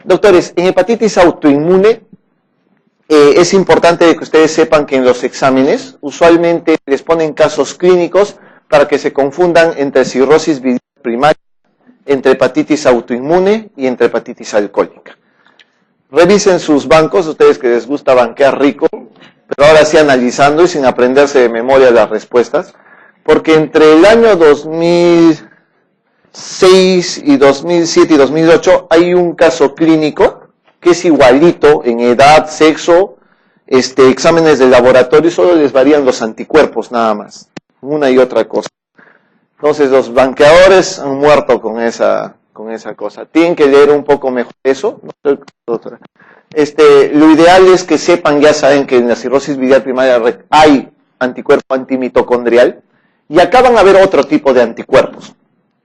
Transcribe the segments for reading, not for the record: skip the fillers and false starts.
Doctores, en hepatitis autoinmune es importante que ustedes sepan que en los exámenes usualmente les ponen casos clínicos para que se confundan entre cirrosis biliar primaria, entre hepatitis autoinmune y entre hepatitis alcohólica. Revisen sus bancos, ustedes que les gusta banquear rico, pero ahora sí analizando y sin aprenderse de memoria las respuestas, porque entre el año 2006 y 2007 y 2008 hay un caso clínico que es igualito en edad, sexo, exámenes de laboratorio, solo les varían los anticuerpos nada más, una y otra cosa. Entonces los banqueadores han muerto con esa cosa. Tienen que leer un poco mejor eso, doctora. Lo ideal es que sepan, ya saben que en la cirrosis biliar primaria hay anticuerpo antimitocondrial, y acá van a ver otro tipo de anticuerpos.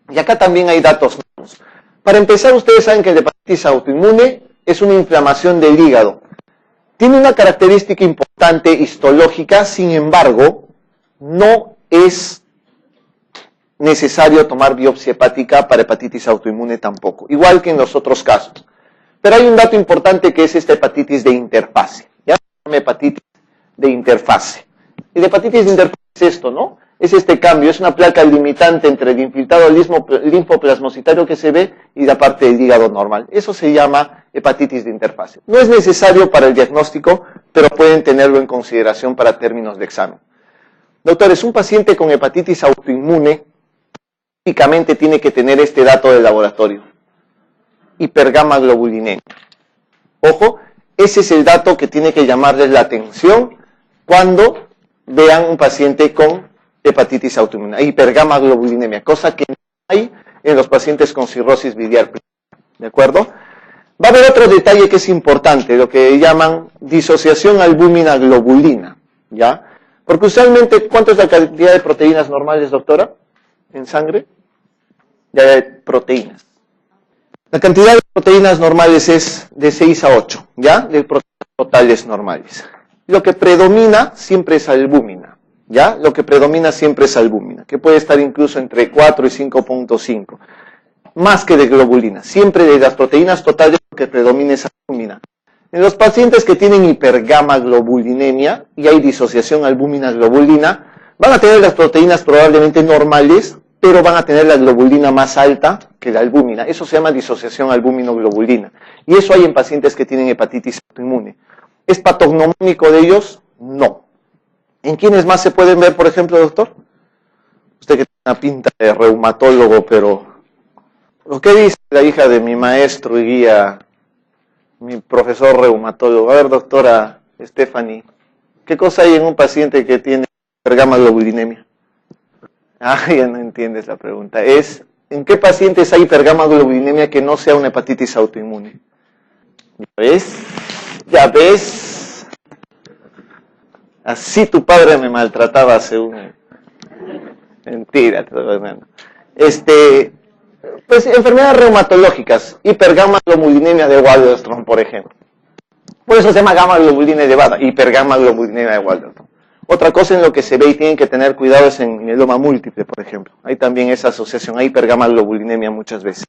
Y acá también hay datos nuevos. Para empezar, ustedes saben que la hepatitis autoinmune es una inflamación del hígado. Tiene una característica importante histológica, sin embargo, no es necesario tomar biopsia hepática para hepatitis autoinmune tampoco, igual que en los otros casos. Pero hay un dato importante que es esta hepatitis de interfase. Ya se llama hepatitis de interfase. Y la hepatitis de interfase es esto, ¿no? Es este cambio, es una placa limitante entre el infiltrado linfoplasmocitario que se ve y la parte del hígado normal. Eso se llama hepatitis de interfase. No es necesario para el diagnóstico, pero pueden tenerlo en consideración para términos de examen. Doctores, un paciente con hepatitis autoinmune típicamente tiene que tener este dato de laboratorio: hipergamaglobulinemia. Ojo, ese es el dato que tiene que llamarles la atención cuando vean un paciente con hepatitis autoinmune, hipergamaglobulinemia, cosa que no hay en los pacientes con cirrosis biliar primaria, ¿de acuerdo? Va a haber otro detalle que es importante, lo que llaman disociación albúmina-globulina, ¿ya? Porque usualmente, ¿cuánto es la cantidad de proteínas normales, doctora, en sangre? De proteínas. La cantidad de proteínas normales es de 6 a 8, ¿ya? De proteínas totales normales. Lo que predomina siempre es albúmina, ¿ya? Lo que predomina siempre es albúmina, que puede estar incluso entre 4 y 5.5, más que de globulina. Siempre de las proteínas totales lo que predomina es albúmina. En los pacientes que tienen hipergamaglobulinemia y hay disociación albúmina-globulina, van a tener las proteínas probablemente normales, pero van a tener la globulina más alta que la albúmina. Eso se llama disociación albúmino-globulina. Y eso hay en pacientes que tienen hepatitis autoinmune. ¿Es patognomónico de ellos? No. ¿En quiénes más se pueden ver, por ejemplo, doctor? Usted que tiene una pinta de reumatólogo, pero ¿lo que dice la hija de mi maestro y guía, mi profesor reumatólogo? A ver, doctora Stephanie, ¿qué cosa hay en un paciente que tiene hipergamaglobulinemia? Ah, ya no entiendes la pregunta. Es, ¿en qué pacientes hay hipergamaglobulinemia que no sea una hepatitis autoinmune? ¿Ya ves? ¿Ya ves? Así tu padre me maltrataba según... Mentira, te estoy hablando. Pues enfermedades reumatológicas, hipergamaglobulinemia de Waldenström, por ejemplo. Por eso se llama gamma-globulina elevada, hipergamaglobulinemia de Waldenström. Otra cosa en lo que se ve y tienen que tener cuidado es en mieloma múltiple, por ejemplo. Hay también esa asociación, hay hipergamaglobulinemia muchas veces.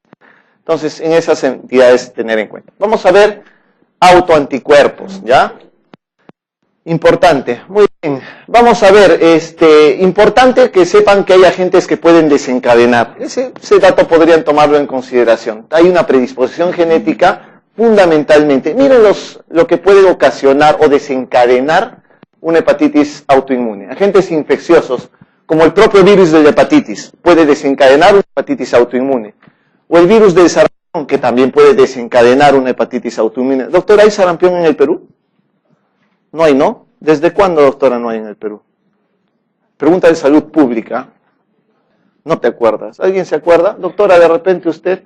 Entonces, en esas entidades tener en cuenta. Vamos a ver autoanticuerpos, ¿ya? Importante, muy bien. Vamos a ver, importante que sepan que hay agentes que pueden desencadenar. Ese dato podrían tomarlo en consideración. Hay una predisposición genética, fundamentalmente. Miren lo que puede ocasionar o desencadenar una hepatitis autoinmune. Agentes infecciosos, como el propio virus de la hepatitis, puede desencadenar una hepatitis autoinmune. O el virus del sarampión, que también puede desencadenar una hepatitis autoinmune. Doctora, ¿hay sarampión en el Perú? No hay, ¿no? ¿Desde cuándo, doctora, no hay en el Perú? Pregunta de salud pública. No te acuerdas. ¿Alguien se acuerda? Doctora, ¿de repente usted?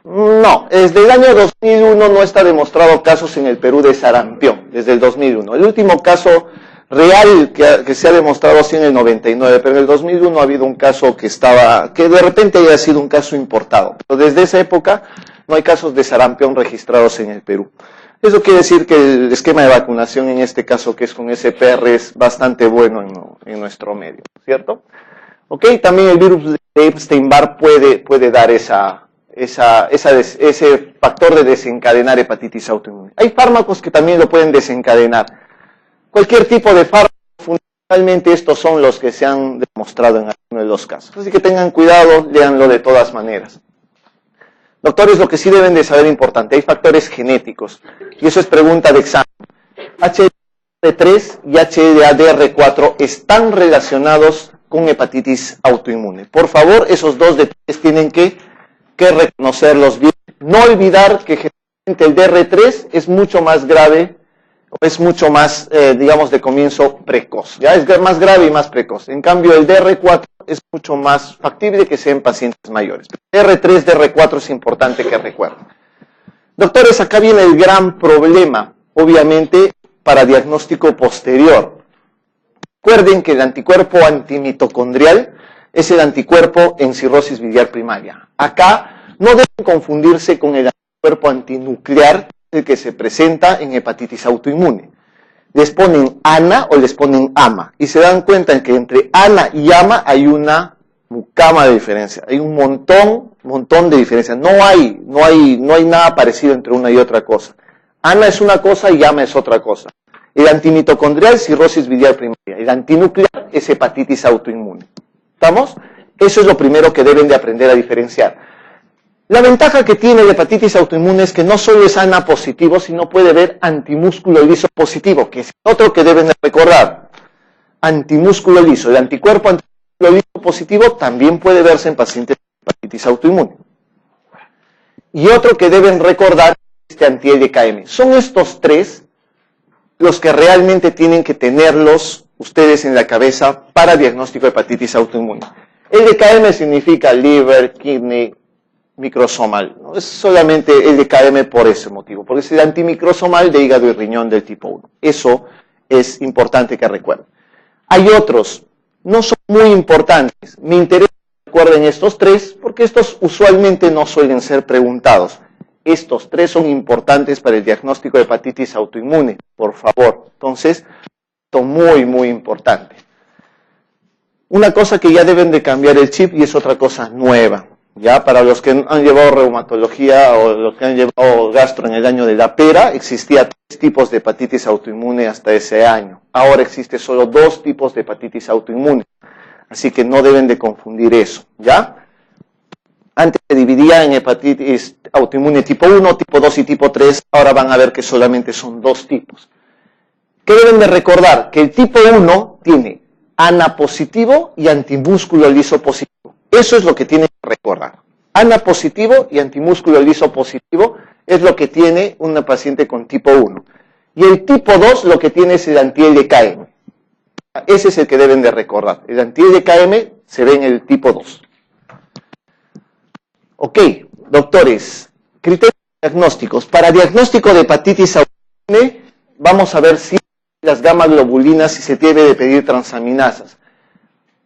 No, desde el año 2001 no está demostrado casos en el Perú de sarampión, desde el 2001. El último caso real que se ha demostrado así en el 99, pero en el 2001 ha habido un caso que de repente haya sido un caso importado. Pero desde esa época no hay casos de sarampión registrados en el Perú. Eso quiere decir que el esquema de vacunación en este caso, que es con SPR, es bastante bueno en nuestro medio, ¿cierto? Ok, también el virus de Epstein-Barr puede dar esa ese factor de desencadenar hepatitis autoinmune. Hay fármacos que también lo pueden desencadenar. Cualquier tipo de fármaco, fundamentalmente estos son los que se han demostrado en algunos de los casos. Así que tengan cuidado, léanlo de todas maneras. Doctores, lo que sí deben de saber importante, hay factores genéticos, y eso es pregunta de examen. HLA-DR3 y HLA-DR4 están relacionados con hepatitis autoinmune. Por favor, esos dos detalles tienen que reconocerlos bien. No olvidar que generalmente el DR3 es mucho más grave, o es mucho más, digamos, de comienzo precoz. Ya es más grave y más precoz. En cambio, el DR4 es mucho más factible que sea en pacientes mayores. DR3, DR4 es importante que recuerden. Doctores, acá viene el gran problema, obviamente, para diagnóstico posterior. Recuerden que el anticuerpo antimitocondrial es el anticuerpo en cirrosis biliar primaria. Acá no deben confundirse con el anticuerpo antinuclear, el que se presenta en hepatitis autoinmune. Les ponen ANA o les ponen AMA. Y se dan cuenta que entre ANA y AMA hay una mucama de diferencia. Hay un montón de diferencia. No hay nada parecido entre una y otra cosa. ANA es una cosa y AMA es otra cosa. El antimitocondrial, cirrosis biliar primaria. El antinuclear es hepatitis autoinmune. ¿Estamos? Eso es lo primero que deben de aprender a diferenciar. La ventaja que tiene la hepatitis autoinmune es que no solo es ANA positivo, sino puede haber antimúsculo liso positivo, que es otro que deben de recordar. Antimúsculo liso. El anticuerpo antimúsculo liso positivo también puede verse en pacientes de hepatitis autoinmune. Y otro que deben recordar es este anti-LKM. Son estos tres los que realmente tienen que tenerlos ustedes en la cabeza para diagnóstico de hepatitis autoinmune. LKM significa liver, kidney, microsomal. ¿No? Es solamente LKM por ese motivo, porque es el antimicrosomal de hígado y riñón del tipo 1. Eso es importante que recuerden. Hay otros, no son muy importantes. Me interesa que recuerden estos tres, porque estos usualmente no suelen ser preguntados. Estos tres son importantes para el diagnóstico de hepatitis autoinmune, por favor. Entonces, esto muy, muy importante. Una cosa que ya deben de cambiar el chip y es otra cosa nueva. Ya para los que han llevado reumatología o los que han llevado gastro en el año de la pera, existía 3 tipos de hepatitis autoinmune hasta ese año. Ahora existe solo 2 tipos de hepatitis autoinmune. Así que no deben de confundir eso, ¿ya? Antes se dividía en hepatitis autoinmune tipo 1, tipo 2 y tipo 3. Ahora van a ver que solamente son 2 tipos. ¿Qué deben de recordar? Que el tipo 1 tiene ANA positivo y antimúsculo liso positivo. Eso es lo que tienen que recordar. ANA positivo y antimúsculo liso positivo es lo que tiene una paciente con tipo 1. Y el tipo 2 lo que tiene es el anti-LKM. Ese es el que deben de recordar. El anti-LKM se ve en el tipo 2. Ok, doctores, criterios diagnósticos. Para diagnóstico de hepatitis autoinmune, vamos a ver si las gamma globulinas, si se debe de pedir transaminasas.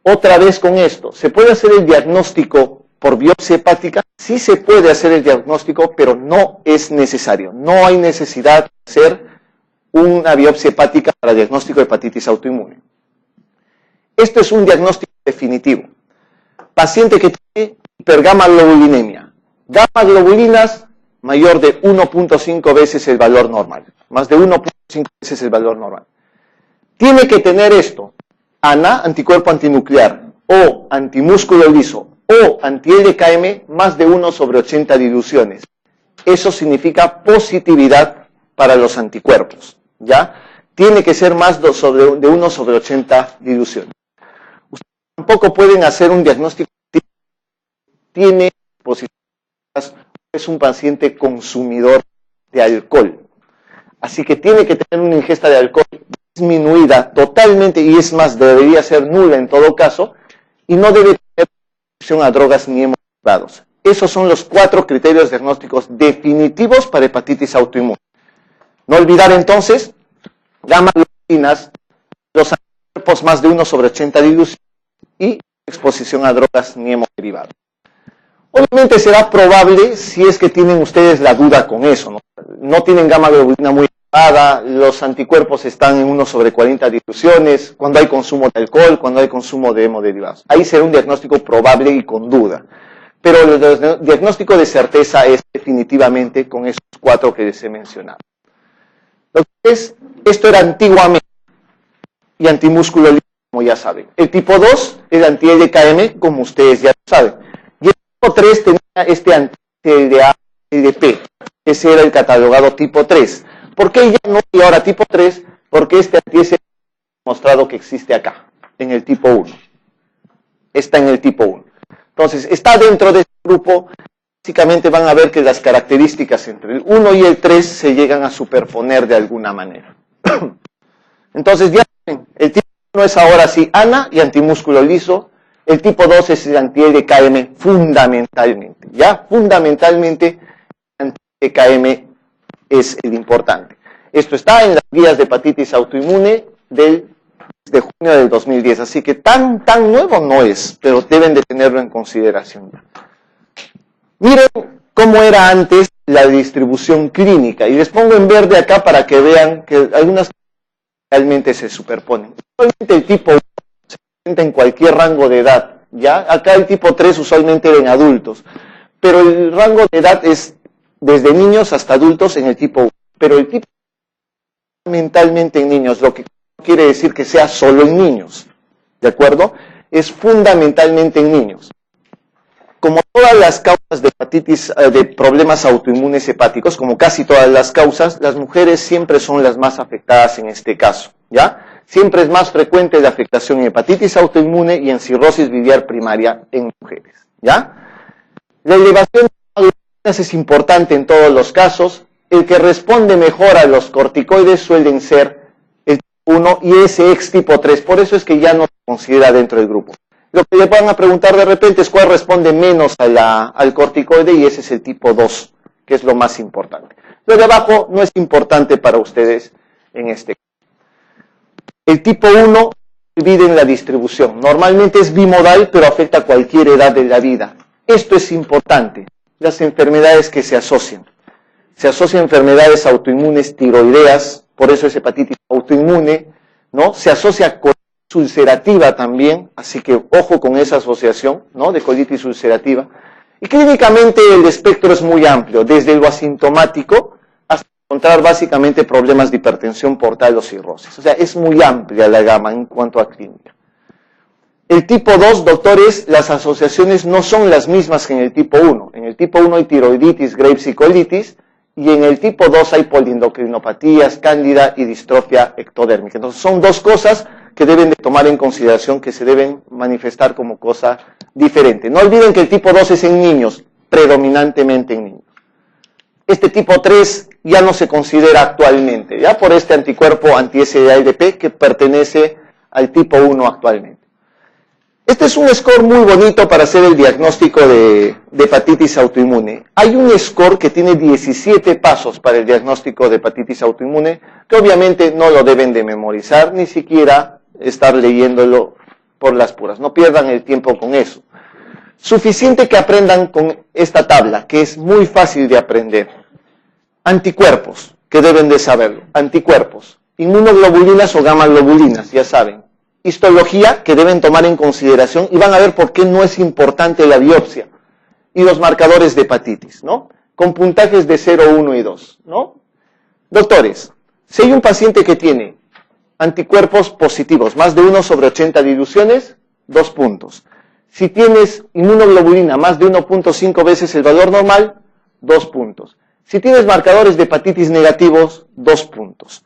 Otra vez con esto, ¿se puede hacer el diagnóstico por biopsia hepática? Sí se puede hacer el diagnóstico, pero no es necesario. No hay necesidad de hacer una biopsia hepática para diagnóstico de hepatitis autoinmune. Esto es un diagnóstico definitivo. Paciente que tiene hipergamaglobulinemia. Gamma globulinas mayor de 1.5 veces el valor normal. Más de 1.5 veces el valor normal. Tiene que tener esto. ANA, anticuerpo antinuclear, o antimúsculo liso, o anti-LKM, más de 1/80 diluciones. Eso significa positividad para los anticuerpos, ¿ya? Tiene que ser más de 1/80 diluciones. Ustedes tampoco pueden hacer un diagnóstico. Tiene positividad, es un paciente consumidor de alcohol. Así que tiene que tener una ingesta de alcohol disminuida totalmente, y es más, debería ser nula en todo caso, y no debe tener exposición a drogas ni hemoderivados. Esos son los 4 criterios diagnósticos definitivos para hepatitis autoinmune. No olvidar entonces, gamma globulinas, los anticuerpos más de 1/80 dilución y exposición a drogas ni hemoderivados. Obviamente será probable si es que tienen ustedes la duda con eso, ¿no? No tienen gamma globulina muy elevada, los anticuerpos están en 1/40 diluciones, cuando hay consumo de alcohol, cuando hay consumo de hemoderivados. Ahí será un diagnóstico probable y con duda. pero el diagnóstico de certeza es definitivamente con esos 4 que les he mencionado. Entonces, esto era antiguamente y antimúsculo liso, como ya saben. El tipo 2 es anti-LKM, como ustedes ya saben. Y el tipo 3 tenía este anti-LDA-LDP. Ese era el catalogado tipo 3. ¿Por qué ya no y ahora tipo 3? Porque este anti-LDA ha mostrado que existe acá, en el tipo 1. Está en el tipo 1. Entonces, está dentro de este grupo. Básicamente van a ver que las características entre el 1 y el 3 se llegan a superponer de alguna manera. Entonces, ya ven, el tipo 1 es ahora sí ANA y antimúsculo liso. El tipo 2 es el anti-LKM fundamentalmente. Ya, fundamentalmente, el anti-LKM es el importante. Esto está en las guías de hepatitis autoinmune de junio del 2010. Así que tan nuevo no es, pero deben de tenerlo en consideración. Miren cómo era antes la distribución clínica. Y les pongo en verde acá para que vean que algunas realmente se superponen. Usualmente el tipo 1 se presenta en cualquier rango de edad. ¿Ya? Acá el tipo 3 usualmente en adultos. Pero el rango de edad es desde niños hasta adultos en el tipo 1. Pero el tipo fundamentalmente en niños, lo que quiere decir que sea solo en niños. ¿De acuerdo? Es fundamentalmente en niños. Como todas las causas de hepatitis, de problemas autoinmunes hepáticos, como casi todas las causas, las mujeres siempre son las más afectadas en este caso, ¿ya? Siempre es más frecuente la afectación en hepatitis autoinmune y en cirrosis biliar primaria en mujeres, ¿ya? La elevación de globalinas es importante en todos los casos. El que responde mejor a los corticoides suelen ser el tipo 1 y ese ex tipo 3, por eso es que ya no se considera dentro del grupo. Lo que le van a preguntar de repente es cuál responde menos al corticoide y ese es el tipo 2, que es lo más importante. Lo de abajo no es importante para ustedes en este caso. El tipo 1 divide en la distribución. Normalmente es bimodal, pero afecta a cualquier edad de la vida. Esto es importante. Las enfermedades que se asocian. Se asocian a enfermedades autoinmunes tiroideas, por eso es hepatitis autoinmune, ¿no? Se asocia con ulcerativa también, así que ojo con esa asociación, ¿no? De colitis ulcerativa. Y clínicamente el espectro es muy amplio, desde lo asintomático hasta encontrar básicamente problemas de hipertensión portal o cirrosis. O sea, es muy amplia la gama en cuanto a clínica. El tipo 2, doctores, las asociaciones no son las mismas que en el tipo 1. En el tipo 1 hay tiroiditis, Graves y colitis, y en el tipo 2 hay poliendocrinopatías, cándida y distrofia ectodérmica. Entonces son dos cosas que deben de tomar en consideración, que se deben manifestar como cosa diferente. No olviden que el tipo 2 es en niños, predominantemente en niños. Este tipo 3 ya no se considera actualmente, ya por este anticuerpo anti-SDA-LDP que pertenece al tipo 1 actualmente. Este es un score muy bonito para hacer el diagnóstico de hepatitis autoinmune. Hay un score que tiene 17 pasos para el diagnóstico de hepatitis autoinmune, que obviamente no lo deben de memorizar, ni siquiera estar leyéndolo por las puras. No pierdan el tiempo con eso. Suficiente que aprendan con esta tabla, que es muy fácil de aprender. Anticuerpos, que deben de saberlo. Anticuerpos. Inmunoglobulinas o gamma-globulinas, ya saben. Histología, que deben tomar en consideración, y van a ver por qué no es importante la biopsia. Y los marcadores de hepatitis, ¿no? Con puntajes de 0, 1 y 2, ¿no? Doctores, si hay un paciente que tiene anticuerpos positivos, más de 1 sobre 80 diluciones, 2 puntos. Si tienes inmunoglobulina más de 1.5 veces el valor normal, 2 puntos. Si tienes marcadores de hepatitis negativos, 2 puntos.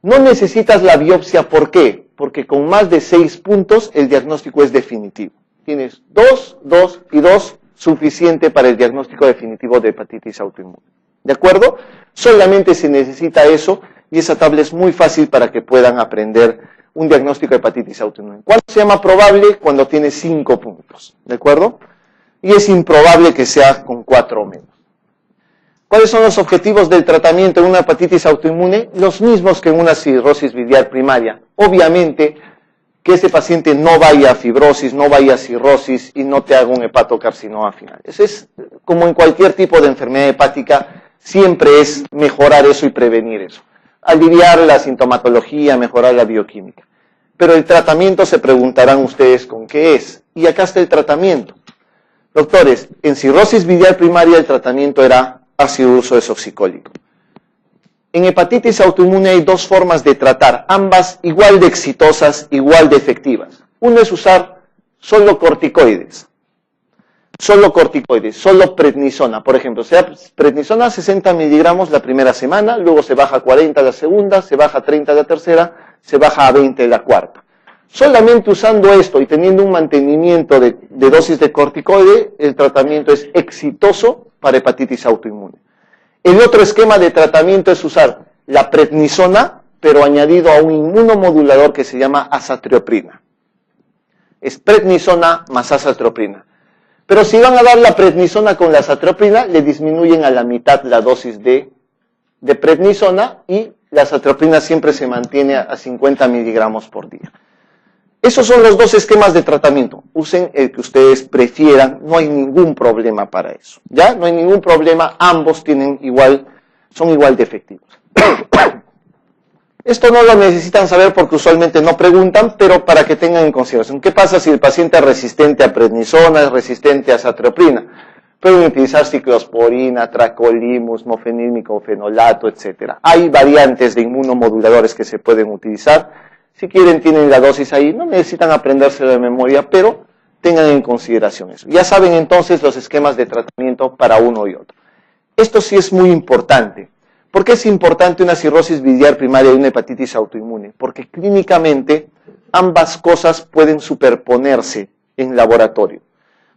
No necesitas la biopsia, ¿por qué? Porque con más de 6 puntos el diagnóstico es definitivo. Tienes 2, 2 y 2 suficiente para el diagnóstico definitivo de hepatitis autoinmune. ¿De acuerdo? Solamente se necesita eso y esa tabla es muy fácil para que puedan aprender un diagnóstico de hepatitis autoinmune. ¿Cuándo se llama probable? Cuando tiene 5 puntos. ¿De acuerdo? Y es improbable que sea con 4 o menos. ¿Cuáles son los objetivos del tratamiento en una hepatitis autoinmune? Los mismos que en una cirrosis biliar primaria. Obviamente, que ese paciente no vaya a fibrosis, no vaya a cirrosis y no te haga un hepatocarcinoma final. Eso es, como en cualquier tipo de enfermedad hepática, siempre es mejorar eso y prevenir eso. Aliviar la sintomatología, mejorar la bioquímica. Pero el tratamiento, se preguntarán ustedes con qué es. Y acá está el tratamiento. Doctores, en cirrosis biliar primaria el tratamiento era ácido urso desoxicólico. En hepatitis autoinmune hay dos formas de tratar, ambas igual de exitosas, igual de efectivas. Uno es usar solo corticoides, solo prednisona. Por ejemplo, se da prednisona 60 miligramos la primera semana, luego se baja a 40 la segunda, se baja a 30 la tercera, se baja a 20 la cuarta. Solamente usando esto y teniendo un mantenimiento de dosis de corticoide, el tratamiento es exitoso para hepatitis autoinmune. El otro esquema de tratamiento es usar la prednisona, pero añadido a un inmunomodulador que se llama azathioprina. Es prednisona más azathioprina. Pero si van a dar la prednisona con la azathioprina, le disminuyen a la mitad la dosis de prednisona y la azathioprina siempre se mantiene a 50 miligramos por día. Esos son los dos esquemas de tratamiento. Usen el que ustedes prefieran, no hay ningún problema para eso. ¿Ya? No hay ningún problema, ambos son igual de efectivos. Esto no lo necesitan saber porque usualmente no preguntan, pero para que tengan en consideración. ¿Qué pasa si el paciente es resistente a prednisona, es resistente a azathioprina? Pueden utilizar ciclosporina, tracolimus, mofenilmico, fenolato, etc. Hay variantes de inmunomoduladores que se pueden utilizar. Si quieren, tienen la dosis ahí, no necesitan aprendérselo de memoria, pero tengan en consideración eso. Ya saben entonces los esquemas de tratamiento para uno y otro. Esto sí es muy importante. ¿Por qué es importante una cirrosis biliar primaria y una hepatitis autoinmune? Porque clínicamente ambas cosas pueden superponerse en laboratorio.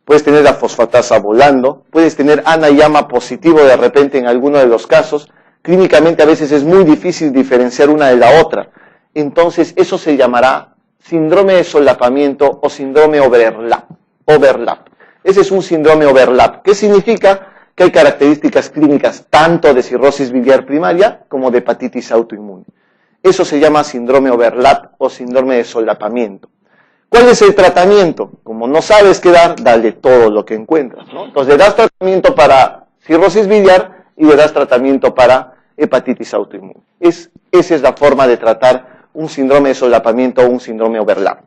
Puedes tener la fosfatasa volando, puedes tener ANA-YAMA positivo de repente en alguno de los casos. Clínicamente a veces es muy difícil diferenciar una de la otra. Entonces eso se llamará síndrome de solapamiento o síndrome overlap. Ese es un síndrome overlap. ¿Qué significa? Que hay características clínicas tanto de cirrosis biliar primaria como de hepatitis autoinmune. Eso se llama síndrome overlap o síndrome de solapamiento. ¿Cuál es el tratamiento? Como no sabes qué dar, dale todo lo que encuentras, ¿no? Entonces le das tratamiento para cirrosis biliar y le das tratamiento para hepatitis autoinmune. Esa es la forma de tratar un síndrome de solapamiento o un síndrome overlap.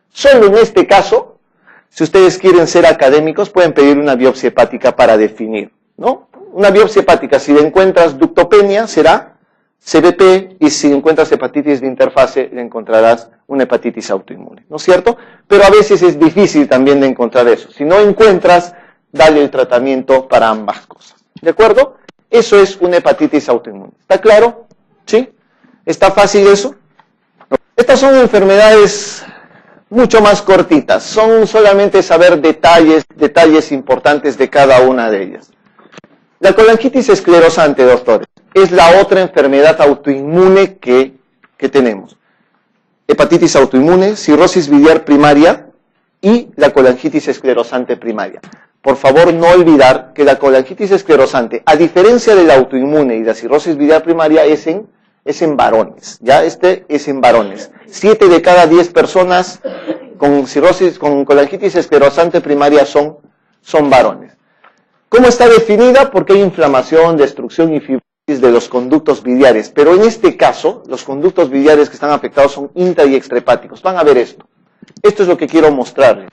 Solo en este caso, si ustedes quieren ser académicos, pueden pedir una biopsia hepática para definir, ¿no? Una biopsia hepática, si le encuentras ductopenia, será CBP, y si encuentras hepatitis de interfase, le encontrarás una hepatitis autoinmune, ¿no es cierto? Pero a veces es difícil también de encontrar eso. Si no encuentras, dale el tratamiento para ambas cosas, ¿de acuerdo? Eso es una hepatitis autoinmune. ¿Está claro? ¿Sí? ¿Está fácil eso? Estas son enfermedades mucho más cortitas. Son solamente saber detalles importantes de cada una de ellas. La colangitis esclerosante, doctores, es la otra enfermedad autoinmune que tenemos. Hepatitis autoinmune, cirrosis biliar primaria y la colangitis esclerosante primaria. Por favor, no olvidar que la colangitis esclerosante, a diferencia de la autoinmune y la cirrosis biliar primaria, es en varones, ¿ya? Es en varones. 7 de cada 10 personas con colangitis esclerosante primaria son varones. ¿Cómo está definida? Porque hay inflamación, destrucción y fibrosis de los conductos biliares, pero en este caso, los conductos biliares que están afectados son intra y extrahepáticos. Van a ver esto. Esto es lo que quiero mostrarles.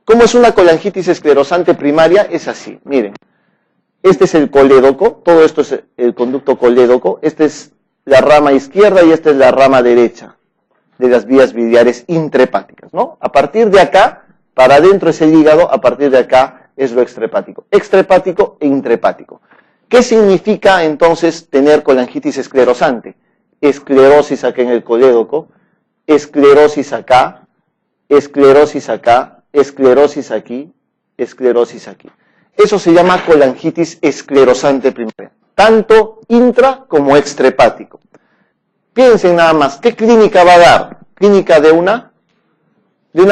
¿Cómo es una colangitis esclerosante primaria? Es así, miren. Este es el colédoco, todo esto es el conducto colédoco, esta es la rama izquierda y esta es la rama derecha de las vías biliares intrahepáticas, ¿no? A partir de acá, para adentro es el hígado, a partir de acá es lo extrahepático. Extrahepático e intrahepático. ¿Qué significa entonces tener colangitis esclerosante? Esclerosis acá en el colédoco, esclerosis acá, esclerosis acá, esclerosis aquí, esclerosis aquí. Eso se llama colangitis esclerosante primaria, tanto intra como extrahepático. Piensen nada más, ¿qué clínica va a dar? Clínica de una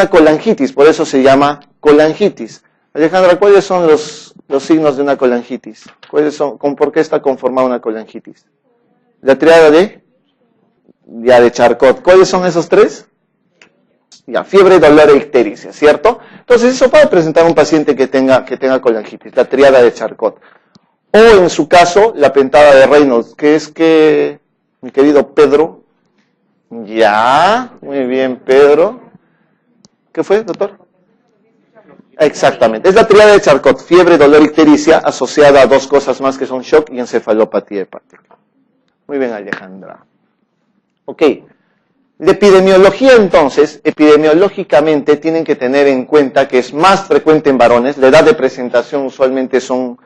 colangitis, por eso se llama colangitis. Alejandra, ¿cuáles son los signos de una colangitis? ¿Por qué está conformada una colangitis? La triada de Charcot. ¿Cuáles son esos tres? Fiebre, dolor e ictericia, ¿cierto? Entonces eso puede presentar un paciente que tenga colangitis, la triada de Charcot. O en su caso, la pentada de Reynolds, que es que, mi querido Pedro, muy bien Pedro. ¿Qué fue, doctor? Exactamente. Es la tríada de Charcot. Fiebre, dolor, ictericia, asociada a dos cosas más que son shock y encefalopatía hepática. Muy bien, Alejandra. Ok. La epidemiología, entonces, epidemiológicamente tienen que tener en cuenta que es más frecuente en varones. La edad de presentación usualmente son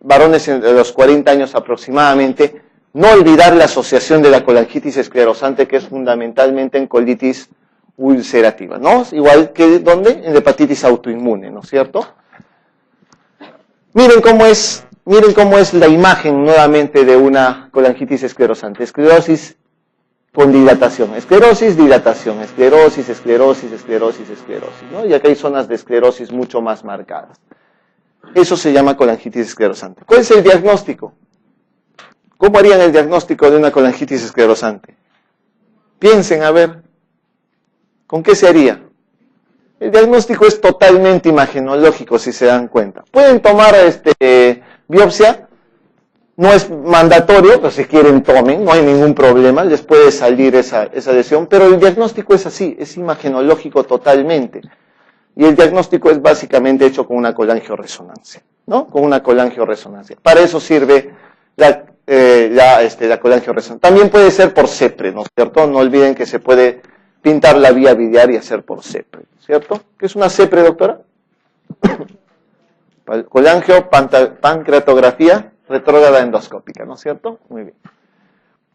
varones de los 40 años aproximadamente. No olvidar la asociación de la colangitis esclerosante, que es fundamentalmente en colitis ulcerativa, ¿no? Igual que, ¿dónde? En la hepatitis autoinmune, ¿no es cierto? Miren cómo es la imagen nuevamente de una colangitis esclerosante. Esclerosis con dilatación. Esclerosis, dilatación. Esclerosis, esclerosis, esclerosis, esclerosis, ¿no? Y acá hay zonas de esclerosis mucho más marcadas. Eso se llama colangitis esclerosante. ¿Cuál es el diagnóstico? ¿Cómo harían el diagnóstico de una colangitis esclerosante? Piensen, a ver, ¿con qué se haría? El diagnóstico es totalmente imagenológico, si se dan cuenta. Pueden tomar biopsia, no es mandatorio, pero si quieren tomen, no hay ningún problema, les puede salir esa lesión, pero el diagnóstico es así, es imagenológico totalmente. Y el diagnóstico es básicamente hecho con una colangioresonancia, ¿no? Con una colangioresonancia. Para eso sirve la colangioresonancia. También puede ser por CEPRE, ¿no es cierto? No olviden que se puede pintar la vía biliar y hacer por CEPRE, ¿cierto? ¿Qué es una CEPRE, doctora? Pancreatografía retrógrada endoscópica, ¿no es cierto? Muy bien.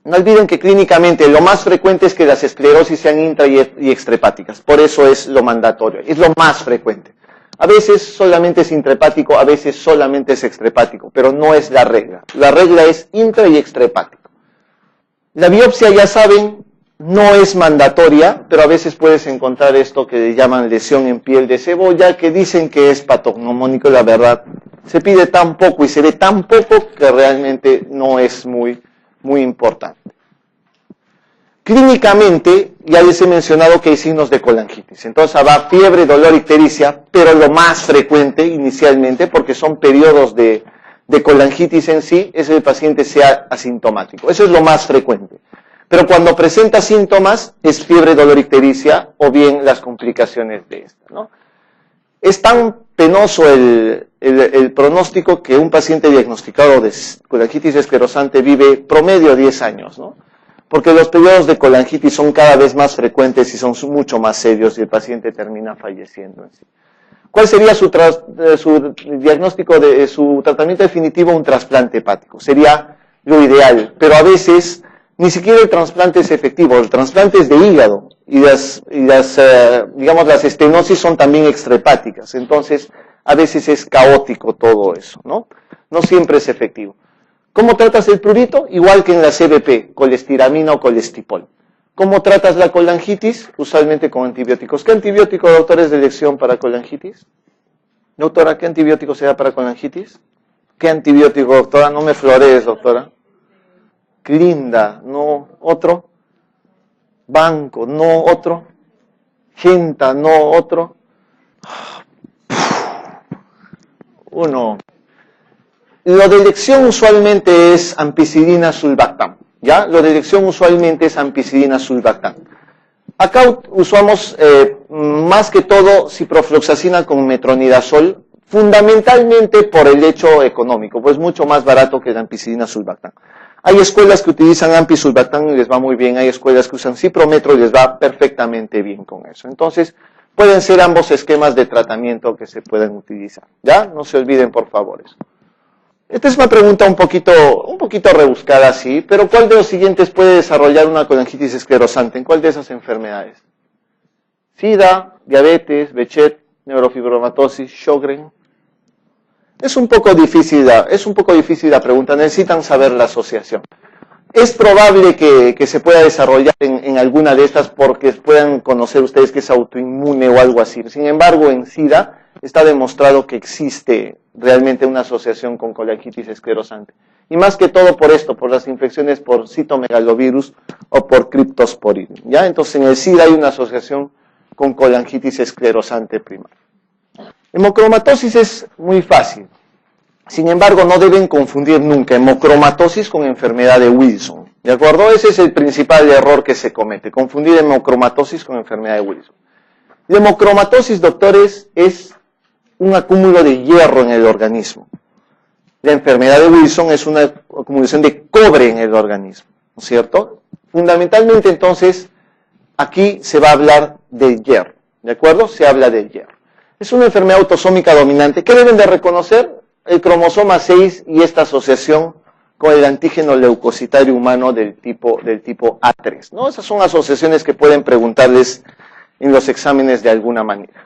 No olviden que clínicamente lo más frecuente es que las esclerosis sean intra y extrahepáticas, por eso es lo mandatorio, es lo más frecuente. A veces solamente es intrahepático, a veces solamente es extrahepático, pero no es la regla. La regla es intra y extrahepático. La biopsia, ya saben, no es mandatoria, pero a veces puedes encontrar esto que le llaman lesión en piel de cebolla, que dicen que es patognomónico, la verdad. Se pide tan poco y se ve tan poco que realmente no es muy importante. Clínicamente, ya les he mencionado que hay signos de colangitis. Entonces habrá fiebre, dolor, ictericia, pero lo más frecuente inicialmente, porque son periodos de colangitis en sí, es que el paciente sea asintomático. Eso es lo más frecuente. Pero cuando presenta síntomas, es fiebre, dolor, ictericia, o bien las complicaciones de esta, ¿no? Es tan penoso el pronóstico que un paciente diagnosticado de colangitis esclerosante vive promedio 10 años, ¿no? Porque los periodos de colangitis son cada vez más frecuentes y son mucho más serios y el paciente termina falleciendo en sí. ¿Cuál sería su diagnóstico su tratamiento definitivo? Un trasplante hepático. Sería lo ideal, pero a veces ni siquiera el trasplante es efectivo. El trasplante es de hígado y las estenosis son también extrahepáticas. Entonces, a veces es caótico todo eso, ¿no? No siempre es efectivo. ¿Cómo tratas el prurito? Igual que en la CBP, colestiramina o colestipol. ¿Cómo tratas la colangitis? Usualmente con antibióticos. ¿Qué antibiótico, doctor, es de elección para colangitis? Doctora, ¿qué antibiótico se da para colangitis? ¿Qué antibiótico, doctora? No me florees, doctora. Clinda, no otro. Banco, no otro. Genta, no otro. Uno. Lo de elección usualmente es ampicilina sulbactam, ¿ya? Lo de elección usualmente es ampicilina sulbactam. Acá usamos más que todo ciprofloxacina con metronidazol, fundamentalmente por el hecho económico, pues mucho más barato que la ampicilina sulbactam. Hay escuelas que utilizan ampisulbactam y les va muy bien, hay escuelas que usan ciprometro y les va perfectamente bien con eso. Entonces, pueden ser ambos esquemas de tratamiento que se pueden utilizar, ¿ya? No se olviden, por favor, eso. Esta es una pregunta un poquito rebuscada, sí, pero ¿cuál de los siguientes puede desarrollar una colangitis esclerosante? ¿En cuál de esas enfermedades? SIDA, diabetes, Behçet, neurofibromatosis, Sjögren. Es un poco difícil la pregunta, necesitan saber la asociación. Es probable que se pueda desarrollar en alguna de estas porque puedan conocer ustedes que es autoinmune o algo así. Sin embargo, en SIDA está demostrado que existe realmente una asociación con colangitis esclerosante. Y más que todo por esto, por las infecciones por citomegalovirus o por criptosporidium, ¿ya? Entonces en el SIDA hay una asociación con colangitis esclerosante primaria. Hemocromatosis es muy fácil. Sin embargo, no deben confundir nunca hemocromatosis con enfermedad de Wilson. ¿De acuerdo? Ese es el principal error que se comete, confundir hemocromatosis con enfermedad de Wilson. La hemocromatosis, doctores, es un acúmulo de hierro en el organismo. La enfermedad de Wilson es una acumulación de cobre en el organismo, ¿no es cierto? Fundamentalmente, entonces, aquí se va a hablar del hierro, ¿de acuerdo? Se habla del hierro. Es una enfermedad autosómica dominante. ¿Qué deben de reconocer? El cromosoma 6 y esta asociación con el antígeno leucocitario humano del tipo A3, ¿no? Esas son asociaciones que pueden preguntarles en los exámenes de alguna manera.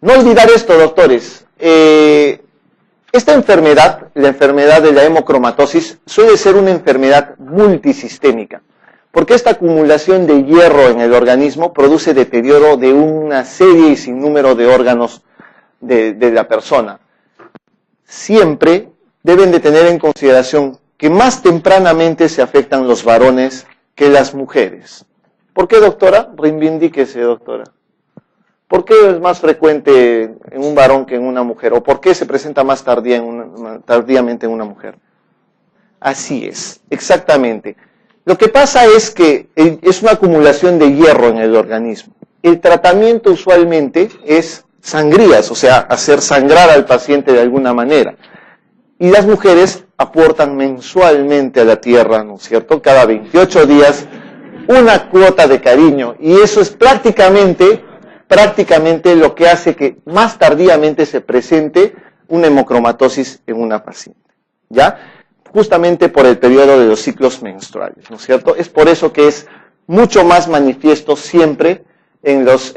No olvidar esto, doctores. Esta enfermedad, la enfermedad de la hemocromatosis, suele ser una enfermedad multisistémica, porque esta acumulación de hierro en el organismo produce deterioro de una serie y sinnúmero de órganos de la persona. Siempre deben de tener en consideración que más tempranamente se afectan los varones que las mujeres. ¿Por qué, doctora? Reivindíquese, doctora. ¿Por qué es más frecuente en un varón que en una mujer? ¿O por qué se presenta más tardíamente en una mujer? Así es, exactamente. Lo que pasa es que es una acumulación de hierro en el organismo. El tratamiento usualmente es sangrías, o sea, hacer sangrar al paciente de alguna manera. Y las mujeres aportan mensualmente a la tierra, ¿no es cierto? Cada 28 días, una cuota de cariño. Y eso es prácticamente lo que hace que más tardíamente se presente una hemocromatosis en una paciente, ¿ya? Justamente por el periodo de los ciclos menstruales, ¿no es cierto? Es por eso que es mucho más manifiesto siempre en los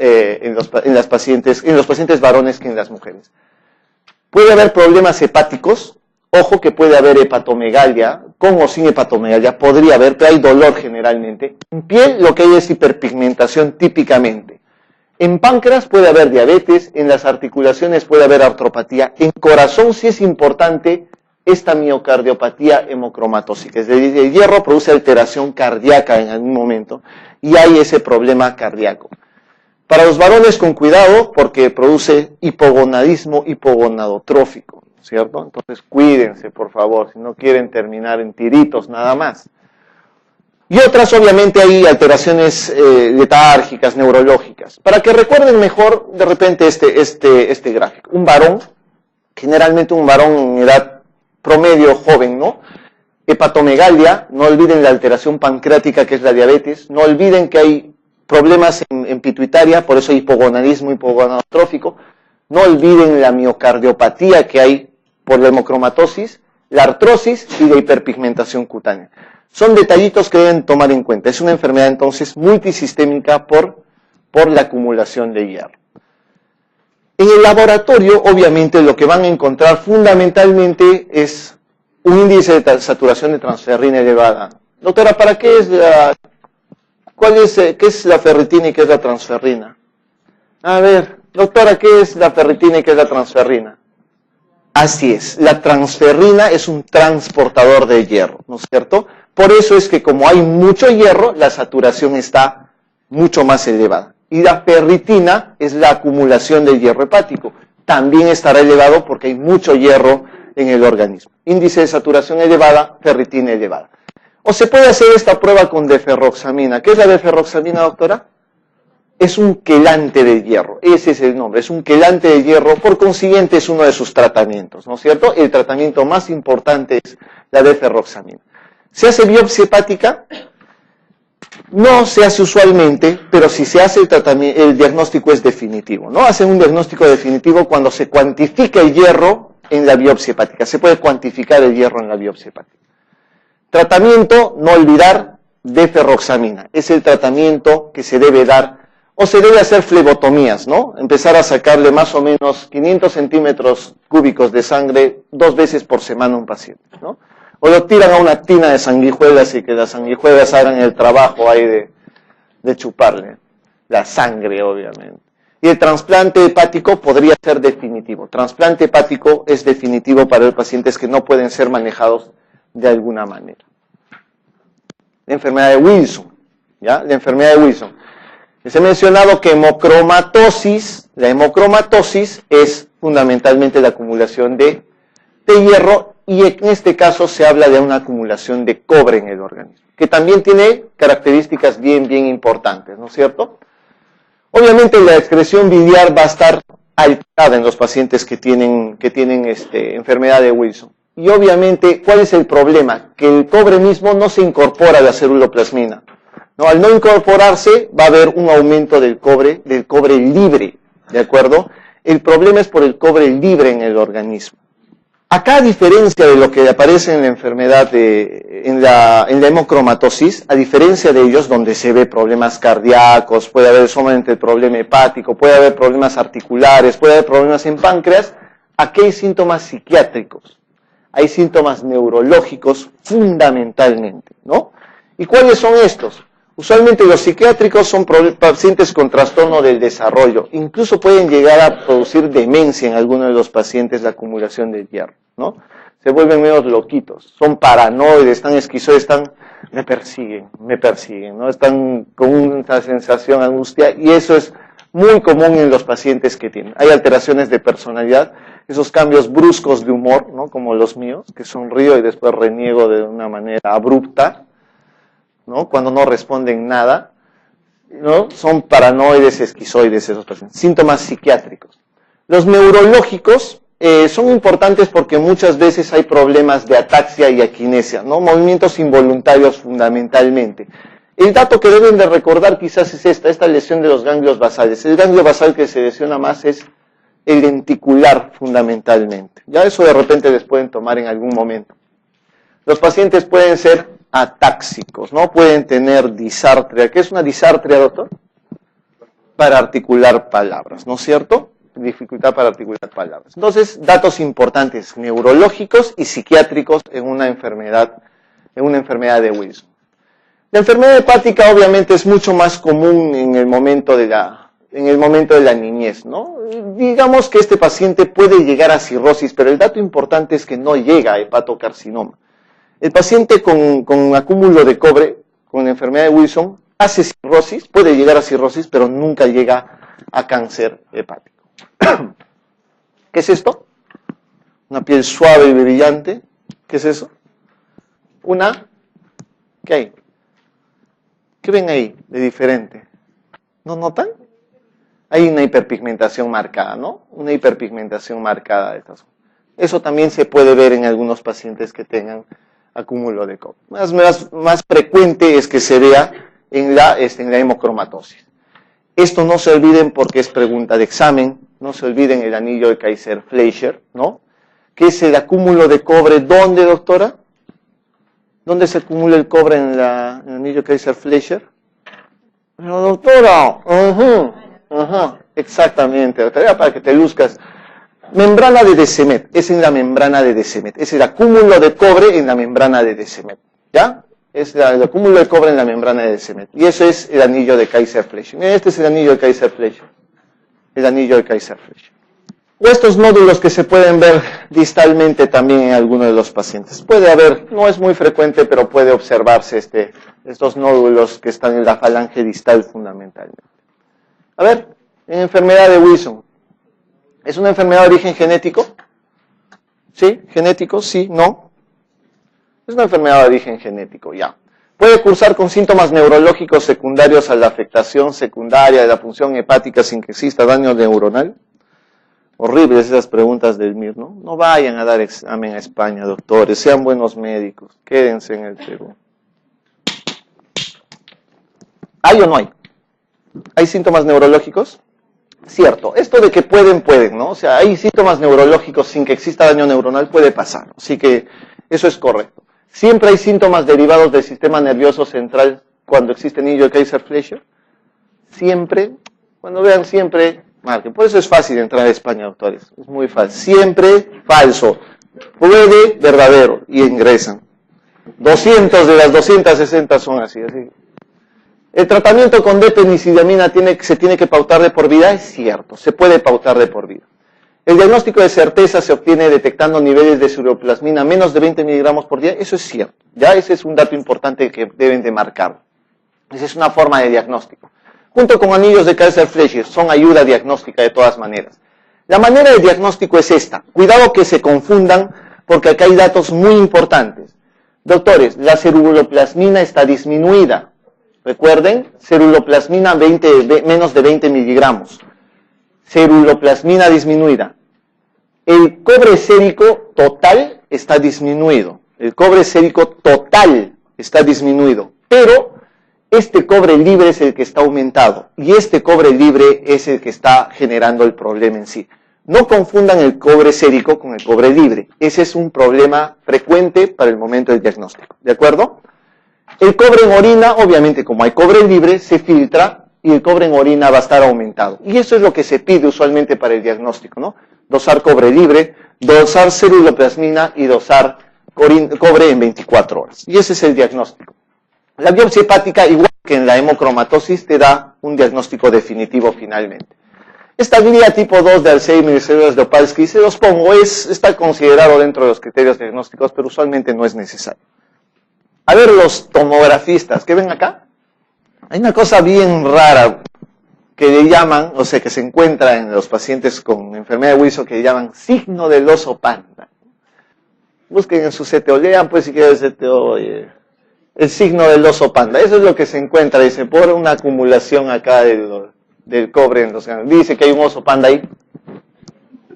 pacientes varones que en las mujeres. Puede haber problemas hepáticos, ojo que puede haber hepatomegalia, con o sin hepatomegalia, podría haber, pero hay dolor generalmente. En piel lo que hay es hiperpigmentación típicamente. En páncreas puede haber diabetes, en las articulaciones puede haber artropatía, en corazón sí es importante esta miocardiopatía hemocromatósica. Es decir, el hierro produce alteración cardíaca en algún momento y hay ese problema cardíaco. Para los varones con cuidado porque produce hipogonadismo hipogonadotrófico, ¿cierto? Entonces cuídense, por favor, si no quieren terminar en tiritos nada más. Y otras, obviamente, hay alteraciones letárgicas, neurológicas. Para que recuerden mejor, de repente, este gráfico. Un varón, generalmente un varón en edad promedio joven, ¿no? Hepatomegalia, no olviden la alteración pancreática que es la diabetes, no olviden que hay problemas en pituitaria, por eso hay hipogonadismo hipogonadotrófico, no olviden la miocardiopatía que hay por la hemocromatosis, la artrosis y la hiperpigmentación cutánea. Son detallitos que deben tomar en cuenta. Es una enfermedad entonces multisistémica por la acumulación de hierro. En el laboratorio, obviamente, lo que van a encontrar fundamentalmente es un índice de saturación de transferrina elevada. Doctora, ¿para qué es qué es la ferritina y qué es la transferrina? A ver, doctora, ¿qué es la ferritina y qué es la transferrina? Así es, la transferrina es un transportador de hierro, ¿no es cierto? Por eso es que como hay mucho hierro, la saturación está mucho más elevada. Y la ferritina es la acumulación de hierro hepático. También estará elevado porque hay mucho hierro en el organismo. Índice de saturación elevada, ferritina elevada. O se puede hacer esta prueba con deferroxamina. ¿Qué es la deferroxamina, doctora? Es un quelante de hierro. Ese es el nombre, es un quelante de hierro. Por consiguiente, es uno de sus tratamientos, ¿no es cierto? El tratamiento más importante es la deferroxamina. ¿Se hace biopsia hepática? No se hace usualmente, pero si se hace el diagnóstico es definitivo, ¿no? Hacen un diagnóstico definitivo cuando se cuantifica el hierro en la biopsia hepática. Se puede cuantificar el hierro en la biopsia hepática. Tratamiento, no olvidar, deferroxamina. Es el tratamiento que se debe dar, o se debe hacer flebotomías, ¿no? Empezar a sacarle más o menos 500 centímetros cúbicos de sangre 2 veces por semana a un paciente, ¿no? O lo tiran a una tina de sanguijuelas y que las sanguijuelas hagan el trabajo ahí de chuparle la sangre, obviamente. Y el trasplante hepático podría ser definitivo. Trasplante hepático es definitivo para los pacientes que no pueden ser manejados de alguna manera. La enfermedad de Wilson, ¿ya? La enfermedad de Wilson. Les he mencionado que la hemocromatosis es fundamentalmente la acumulación de hierro, y en este caso se habla de una acumulación de cobre en el organismo, que también tiene características bien importantes, ¿no es cierto? Obviamente la excreción biliar va a estar alterada en los pacientes que tienen enfermedad de Wilson. Y obviamente, ¿cuál es el problema? Que el cobre mismo no se incorpora a la ceruloplasmina. ¿No? Al no incorporarse, va a haber un aumento del cobre libre, ¿de acuerdo? El problema es por el cobre libre en el organismo. Acá, a diferencia de lo que aparece en la enfermedad, en la hemocromatosis, a diferencia de ellos, donde se ve problemas cardíacos, puede haber solamente el problema hepático, puede haber problemas articulares, puede haber problemas en páncreas, aquí hay síntomas psiquiátricos, hay síntomas neurológicos fundamentalmente, ¿no? ¿Y cuáles son estos? Usualmente los psiquiátricos son pacientes con trastorno del desarrollo, incluso pueden llegar a producir demencia en algunos de los pacientes, la acumulación de hierro, ¿no? Se vuelven medio loquitos, son paranoides, están esquizoides, me persiguen, ¿no? Están con una sensación de angustia y eso es muy común en los pacientes que tienen. Hay alteraciones de personalidad, esos cambios bruscos de humor, ¿no? Como los míos, que sonrío y después reniego de una manera abrupta, ¿no? Cuando no responden nada, ¿no? Son paranoides, esquizoides, esos pacientes. Síntomas psiquiátricos. Los neurológicos son importantes porque muchas veces hay problemas de ataxia y aquinesia, ¿no? Movimientos involuntarios fundamentalmente. El dato que deben de recordar quizás es esta lesión de los ganglios basales. El ganglio basal que se lesiona más es el lenticular fundamentalmente. Ya eso de repente les pueden tomar en algún momento. Los pacientes pueden ser atáxicos, ¿no? Pueden tener disartria. ¿Qué es una disartria, doctor? Para articular palabras, ¿no es cierto? Dificultad para articular palabras. Entonces, datos importantes, neurológicos y psiquiátricos en una enfermedad de Wilson. La enfermedad hepática obviamente es mucho más común en el momento de la niñez, ¿no? Digamos que este paciente puede llegar a cirrosis, pero el dato importante es que no llega a hepatocarcinoma. El paciente con acúmulo de cobre, con la enfermedad de Wilson, hace cirrosis, puede llegar a cirrosis, pero nunca llega a cáncer hepático. ¿Qué es esto? Una piel suave y brillante. ¿Qué es eso? ¿Qué hay? ¿Qué ven ahí de diferente? ¿No notan? Hay una hiperpigmentación marcada, ¿no? Una hiperpigmentación marcada de estas. Eso también se puede ver en algunos pacientes que tengan acúmulo de cobre. Más frecuente es que se vea en la hemocromatosis. Esto no se olviden porque es pregunta de examen, no se olviden el anillo de Kaiser-Fleischer, ¿no? ¿Qué es el acúmulo de cobre? ¿Dónde, doctora? ¿Dónde se acumula el cobre en el anillo de Kaiser-Fleischer? Pero doctora, exactamente, doctora, para que te luzcas. Membrana de Descemet, es en la membrana de Descemet, es el acúmulo de cobre en la membrana de Descemet, ¿ya? Es el acúmulo de cobre en la membrana de Descemet, y eso es el anillo de Kaiser-Fleischer. Este es el anillo de Kaiser-Fleischer, el anillo de Kaiser-Fleischer. O estos nódulos que se pueden ver distalmente también en algunos de los pacientes. Puede haber, no es muy frecuente, pero puede observarse estos nódulos que están en la falange distal fundamentalmente. A ver, en enfermedad de Wilson. ¿Es una enfermedad de origen genético? ¿Sí? ¿Genético? Sí, no. Es una enfermedad de origen genético, ya. Puede cursar con síntomas neurológicos secundarios a la afectación secundaria de la función hepática sin que exista daño neuronal. Horribles esas preguntas del MIR, ¿no? No vayan a dar examen a España, doctores, sean buenos médicos, quédense en el Perú. ¿Hay o no hay? ¿Hay síntomas neurológicos? Cierto, esto de que pueden, ¿no? O sea, hay síntomas neurológicos sin que exista daño neuronal, puede pasar, así que eso es correcto. Siempre hay síntomas derivados del sistema nervioso central cuando existe anillo de Kaiser-Fleischer. Siempre, cuando vean siempre, marquen. Por eso es fácil entrar a España, doctores, es muy fácil. Siempre falso, puede, verdadero, y ingresan. 200 de las 260 son así. ¿El tratamiento con depenicilamina se tiene que pautar de por vida? Es cierto, se puede pautar de por vida. El diagnóstico de certeza se obtiene detectando niveles de ceruloplasmina menos de 20 miligramos por día. Eso es cierto. Ya ese es un dato importante que deben de marcar. Esa es una forma de diagnóstico. Junto con anillos de Kaiser-Fleischer, son ayuda diagnóstica de todas maneras. La manera de diagnóstico es esta. Cuidado que se confundan porque acá hay datos muy importantes. Doctores, la ceruloplasmina está disminuida. Recuerden, ceruloplasmina menos de 20 miligramos. ceruloplasmina disminuida. El cobre sérico total está disminuido. El cobre sérico total está disminuido. Pero este cobre libre es el que está aumentado. Y este cobre libre es el que está generando el problema en sí. No confundan el cobre sérico con el cobre libre. Ese es un problema frecuente para el momento del diagnóstico. ¿De acuerdo? El cobre en orina, obviamente, como hay cobre libre, se filtra y el cobre en orina va a estar aumentado. Y eso es lo que se pide usualmente para el diagnóstico, ¿no? Dosar cobre libre, dosar ceruloplasmina y dosar cobre en 24 horas. Y ese es el diagnóstico. La biopsia hepática, igual que en la hemocromatosis, te da un diagnóstico definitivo finalmente. Esta guía tipo 2 de Alzheimer y células de Opalsky, se los pongo, está considerado dentro de los criterios diagnósticos, pero usualmente no es necesario. A ver, los tomografistas, ¿qué ven acá? Hay una cosa bien rara que le llaman, o sea, que se encuentra en los pacientes con enfermedad de Wilson, que le llaman signo del oso panda. Busquen en su CTO, lean pues si quieren el CTO, el signo del oso panda. Eso es lo que se encuentra, dice, por una acumulación acá del cobre en los ganos. Dice que hay un oso panda ahí,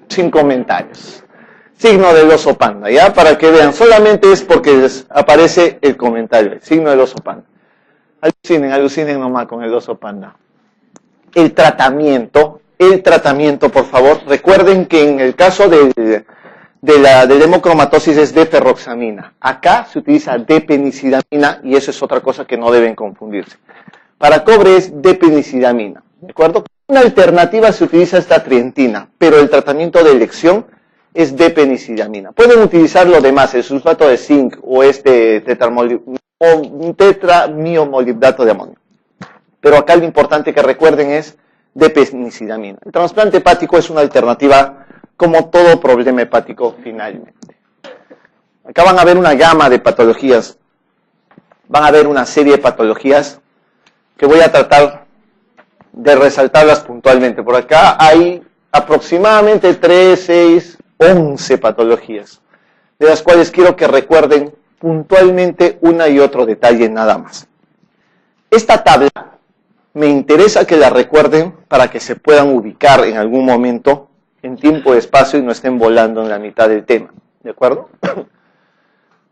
sin comentarios. Signo del oso panda, ¿ya? Para que vean, solamente es porque les aparece el comentario, el signo del oso panda. Alucinen nomás con el oso panda. El tratamiento, por favor, recuerden que en el caso de la hemocromatosis es deferroxamina. Acá se utiliza depenicillamina y eso es otra cosa que no deben confundirse. Para cobre es depenicillamina, ¿de acuerdo? Una alternativa se utiliza esta trientina, pero el tratamiento de elección es depenicillamina. Pueden utilizar lo demás, el sulfato de zinc o tetramiomolibdato de amonio. Pero acá lo importante que recuerden es depenicillamina. El trasplante hepático es una alternativa como todo problema hepático finalmente. Acá van a ver una gama de patologías. Van a ver una serie de patologías que voy a tratar de resaltarlas puntualmente. Por acá hay aproximadamente 3, 6, 11 patologías, de las cuales quiero que recuerden puntualmente una y otro detalle nada más. Esta tabla me interesa que la recuerden para que se puedan ubicar en algún momento en tiempo y espacio y no estén volando en la mitad del tema, ¿de acuerdo?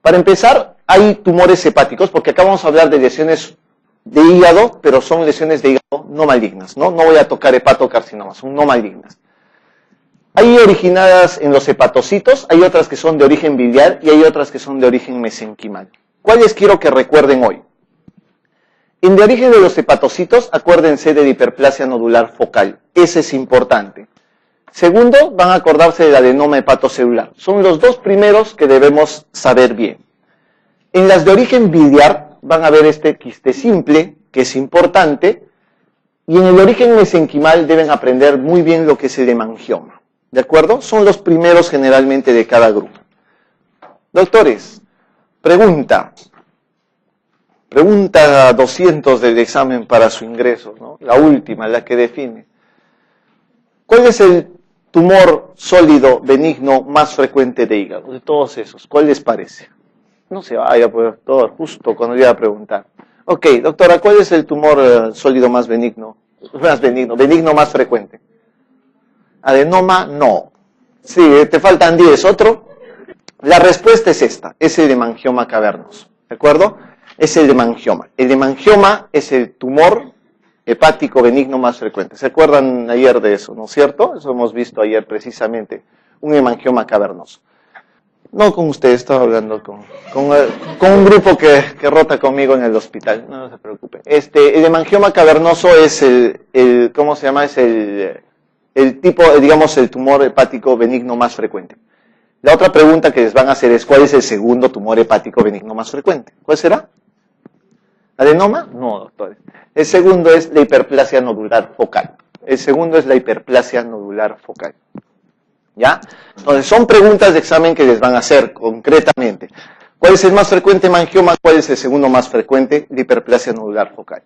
Para empezar, hay tumores hepáticos, porque acá vamos a hablar de lesiones de hígado, pero son lesiones de hígado no malignas, ¿no? No voy a tocar hepatocarcinomas, son no malignas. Hay originadas en los hepatocitos, hay otras que son de origen biliar y hay otras que son de origen mesenquimal. ¿Cuáles quiero que recuerden hoy? En de origen de los hepatocitos, acuérdense de la hiperplasia nodular focal. Ese es importante. Segundo, van a acordarse del adenoma hepatocelular. Son los dos primeros que debemos saber bien. En las de origen biliar, van a ver este quiste simple, que es importante. Y en el origen mesenquimal deben aprender muy bien lo que es el hemangioma. ¿De acuerdo? Son los primeros generalmente de cada grupo. Doctores, pregunta 200 del examen para su ingreso, ¿no? La última, la que define. ¿Cuál es el tumor sólido benigno más frecuente de hígado? De todos esos, ¿cuál les parece? No se vaya, pues, todo justo cuando le iba a preguntar. Ok, doctora, ¿cuál es el tumor sólido más benigno más frecuente? Adenoma, no. Sí, te faltan 10. ¿Otro? La respuesta es esta, es el hemangioma cavernoso, ¿de acuerdo? Es el hemangioma. El hemangioma es el tumor hepático benigno más frecuente. ¿Se acuerdan ayer de eso, no es cierto? Eso hemos visto ayer precisamente, un hemangioma cavernoso. No con usted, estaba hablando con un grupo que rota conmigo en el hospital, no se preocupe. El hemangioma cavernoso es ¿cómo se llama? Es el tipo, digamos, el tumor hepático benigno más frecuente. La otra pregunta que les van a hacer es, ¿cuál es el segundo tumor hepático benigno más frecuente? ¿Cuál será? ¿Adenoma? No, doctores. El segundo es la hiperplasia nodular focal. ¿Ya? Entonces, son preguntas de examen que les van a hacer concretamente. ¿Cuál es el más frecuente hemangioma? ¿Cuál es el segundo más frecuente? La hiperplasia nodular focal.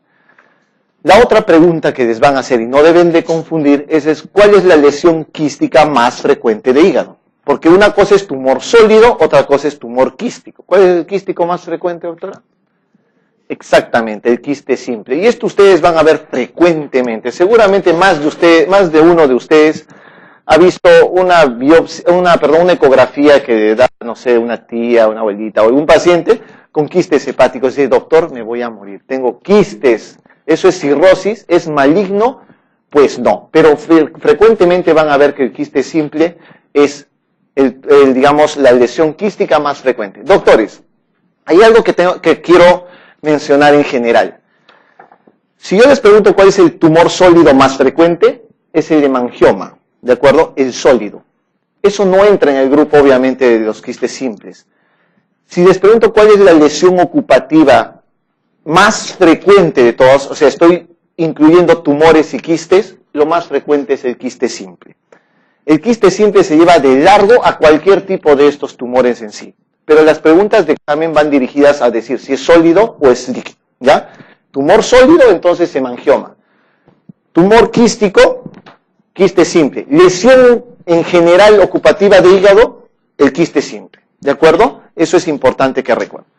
La otra pregunta que les van a hacer, y no deben de confundir, es ¿cuál es la lesión quística más frecuente de hígado? Porque una cosa es tumor sólido, otra cosa es tumor quístico. ¿Cuál es el quístico más frecuente, doctora? Exactamente, el quiste simple. Y esto ustedes van a ver frecuentemente. Seguramente más de uno de ustedes ha visto una ecografía que da, no sé, una tía, una abuelita o algún paciente con quistes hepáticos. Dice, doctor, me voy a morir, tengo quistes. ¿Eso es cirrosis? ¿Es maligno? Pues no. Pero frecuentemente van a ver que el quiste simple es, digamos, la lesión quística más frecuente. Doctores, hay algo que quiero mencionar en general. Si yo les pregunto cuál es el tumor sólido más frecuente, es el hemangioma, ¿de acuerdo? El sólido. Eso no entra en el grupo, obviamente, de los quistes simples. Si les pregunto cuál es la lesión ocupativa más frecuente de todas, o sea, estoy incluyendo tumores y quistes, lo más frecuente es el quiste simple. El quiste simple se lleva de largo a cualquier tipo de estos tumores en sí. Pero las preguntas de examen van dirigidas a decir si es sólido o es líquido, ¿ya? Tumor sólido, entonces hemangioma. Tumor quístico, quiste simple. Lesión en general ocupativa de hígado, el quiste simple, ¿de acuerdo? Eso es importante que recuerden.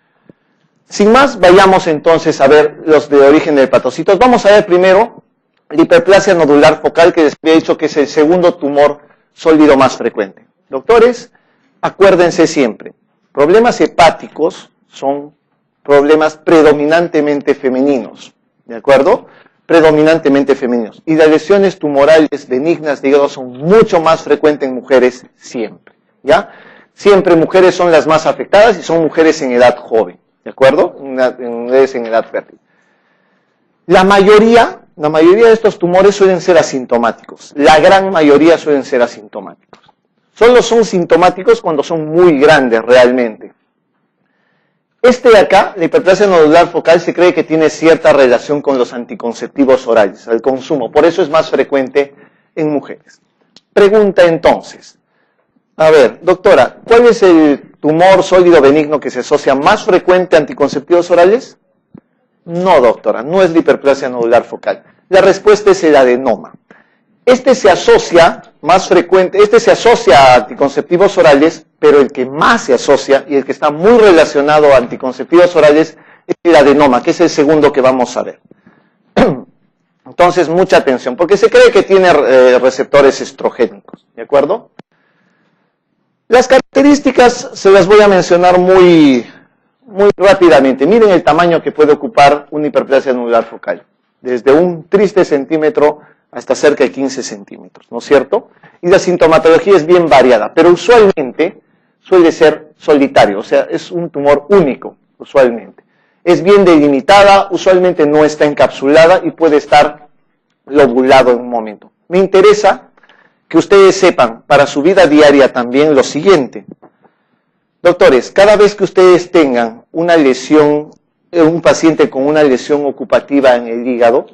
Sin más, vayamos entonces a ver los de origen de hepatocitos. Vamos a ver primero la hiperplasia nodular focal, que les había dicho que es el segundo tumor sólido más frecuente. Doctores, acuérdense siempre, problemas hepáticos son problemas predominantemente femeninos, ¿de acuerdo? Predominantemente femeninos. Y las lesiones tumorales benignas de hígado son mucho más frecuentes en mujeres siempre, ¿ya? Siempre mujeres son las más afectadas y son mujeres en edad joven, ¿de acuerdo? Mujeres en edad fértil. La mayoría de estos tumores suelen ser asintomáticos. La gran mayoría suelen ser asintomáticos. Solo son sintomáticos cuando son muy grandes realmente. Este de acá, la hiperplasia nodular focal, se cree que tiene cierta relación con los anticonceptivos orales, el consumo. Por eso es más frecuente en mujeres. Pregunta entonces. A ver, doctora, ¿cuál es el tumor sólido benigno que se asocia más frecuente a anticonceptivos orales? No, doctora, no es la hiperplasia nodular focal. La respuesta es el adenoma. Este se asocia a anticonceptivos orales, pero el que más se asocia y el que está muy relacionado a anticonceptivos orales es el adenoma, que es el segundo que vamos a ver. Entonces, mucha atención, porque se cree que tiene receptores estrogénicos, ¿de acuerdo? Las características se las voy a mencionar muy rápidamente. Miren el tamaño que puede ocupar una hiperplasia nodular focal, desde un triste centímetro hasta cerca de 15 centímetros, ¿no es cierto? Y la sintomatología es bien variada, pero usualmente suele ser solitario, o sea, es un tumor único, usualmente. Es bien delimitada, usualmente no está encapsulada y puede estar lobulado en un momento. Me interesa que ustedes sepan para su vida diaria también lo siguiente. Doctores, cada vez que ustedes tengan una lesión, un paciente con una lesión ocupativa en el hígado,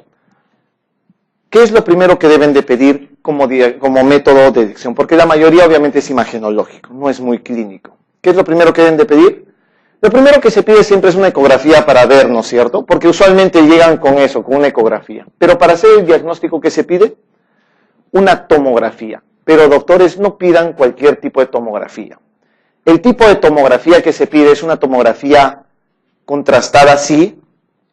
¿qué es lo primero que deben de pedir como método de detección? Porque la mayoría obviamente es imagenológico, no es muy clínico. ¿Qué es lo primero que deben de pedir? Lo primero que se pide siempre es una ecografía para ver, ¿no es cierto? Porque usualmente llegan con eso, con una ecografía. Pero para hacer el diagnóstico, ¿qué se pide? Una tomografía. Pero doctores, no pidan cualquier tipo de tomografía. El tipo de tomografía que se pide es una tomografía contrastada, sí,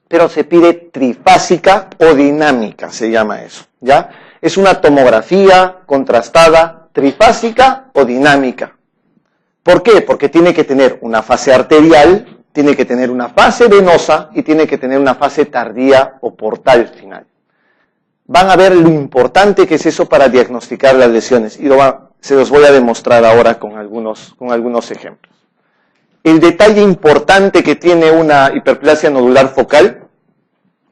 pero se pide trifásica o dinámica, se llama eso, ¿ya? Es una tomografía contrastada, trifásica o dinámica. ¿Por qué? Porque tiene que tener una fase arterial, tiene que tener una fase venosa y tiene que tener una fase tardía o portal final. Van a ver lo importante que es eso para diagnosticar las lesiones y se los voy a demostrar ahora con algunos ejemplos. El detalle importante que tiene una hiperplasia nodular focal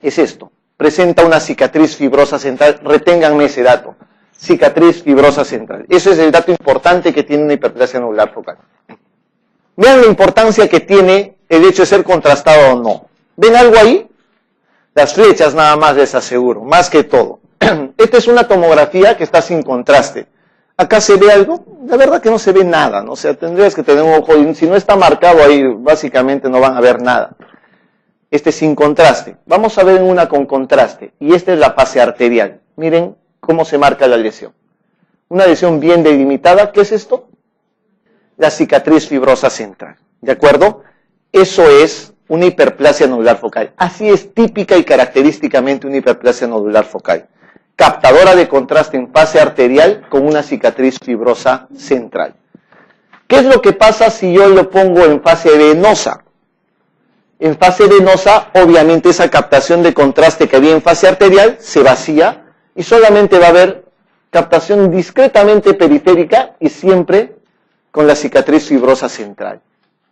es esto. Presenta una cicatriz fibrosa central. Reténganme ese dato. Cicatriz fibrosa central. Ese es el dato importante que tiene una hiperplasia nodular focal. Vean la importancia que tiene el hecho de ser contrastado o no. ¿Ven algo ahí? Las flechas nada más les aseguro, más que todo. Esta es una tomografía que está sin contraste. ¿Acá se ve algo? La verdad que no se ve nada, ¿no? O sea, tendrías que tener un ojo, y si no está marcado ahí, básicamente no van a ver nada. Este es sin contraste. Vamos a ver una con contraste, y esta es la fase arterial. Miren cómo se marca la lesión. Una lesión bien delimitada, ¿qué es esto? La cicatriz fibrosa central, ¿de acuerdo? Eso es una hiperplasia nodular focal. Así es típica y característicamente una hiperplasia nodular focal. Captadora de contraste en fase arterial con una cicatriz fibrosa central. ¿Qué es lo que pasa si yo lo pongo en fase venosa? En fase venosa, obviamente esa captación de contraste que había en fase arterial se vacía y solamente va a haber captación discretamente periférica y siempre con la cicatriz fibrosa central.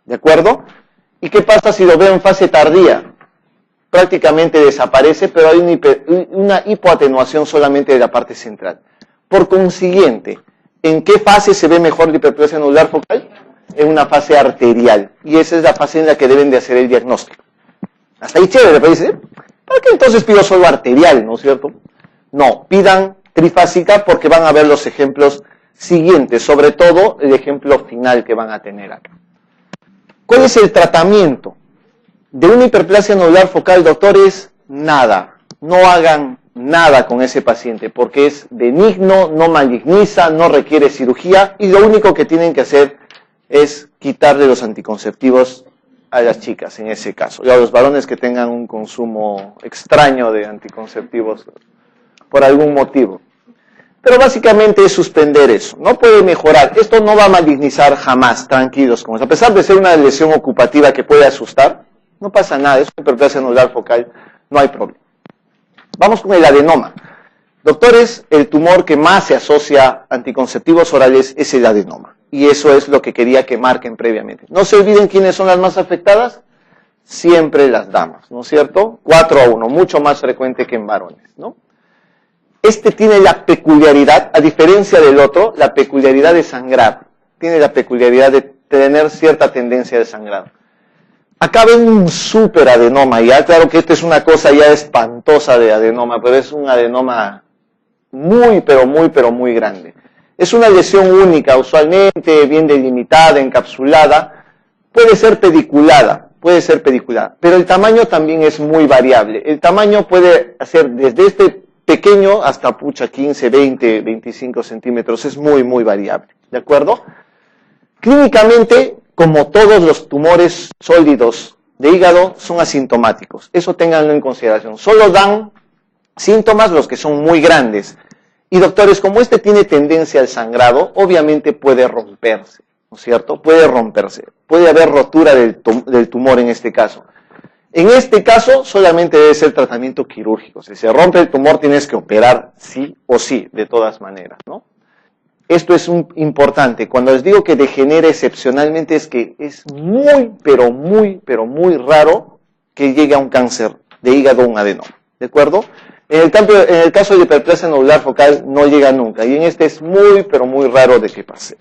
¿De acuerdo? ¿Y qué pasa si lo veo en fase tardía? Prácticamente desaparece, pero hay una hipoatenuación solamente de la parte central. Por consiguiente, ¿en qué fase se ve mejor la hiperplasia nodular focal? En una fase arterial. Y esa es la fase en la que deben de hacer el diagnóstico. Hasta ahí chévere, pero dice, ¿para qué entonces pido solo arterial, no es cierto? No, pidan trifásica porque van a ver los ejemplos siguientes, sobre todo el ejemplo final que van a tener acá. ¿Cuál es el tratamiento de una hiperplasia nodular focal, doctores? Nada, no hagan nada con ese paciente porque es benigno, no maligniza, no requiere cirugía y lo único que tienen que hacer es quitarle los anticonceptivos a las chicas en ese caso, y a los varones que tengan un consumo extraño de anticonceptivos por algún motivo. Pero básicamente es suspender eso, no puede mejorar, esto no va a malignizar jamás, tranquilos con eso. A pesar de ser una lesión ocupativa que puede asustar, no pasa nada, es una hiperplasia nodular focal, no hay problema. Vamos con el adenoma. Doctores, el tumor que más se asocia a anticonceptivos orales es el adenoma. Y eso es lo que quería que marquen previamente. No se olviden quiénes son las más afectadas, siempre las damas, ¿no es cierto? 4-1, mucho más frecuente que en varones, ¿no? Este tiene la peculiaridad, a diferencia del otro, la peculiaridad de sangrar. Tiene la peculiaridad de tener cierta tendencia de sangrado. Acá ven un súper adenoma, ya claro que esta es una cosa ya espantosa de adenoma, pero es un adenoma muy, pero muy grande. Es una lesión única, usualmente bien delimitada, encapsulada, puede ser pediculada, pero el tamaño también es muy variable. El tamaño puede ser desde este pequeño hasta 15, 20, 25 centímetros, es muy variable, ¿de acuerdo? Clínicamente, como todos los tumores sólidos de hígado, son asintomáticos. Eso ténganlo en consideración. Solo dan síntomas los que son muy grandes. Y doctores, como este tiene tendencia al sangrado, obviamente puede romperse, ¿no es cierto? Puede romperse. Puede haber rotura del tumor en este caso. En este caso, solamente debe ser tratamiento quirúrgico. Si se rompe el tumor, tienes que operar sí o sí, de todas maneras, ¿no? Esto es importante. Cuando les digo que degenera excepcionalmente es que es muy raro que llegue a un cáncer de hígado o un adenoma. ¿De acuerdo? En el caso de hiperplasia nodular focal no llega nunca. Y en este es muy raro de que pase.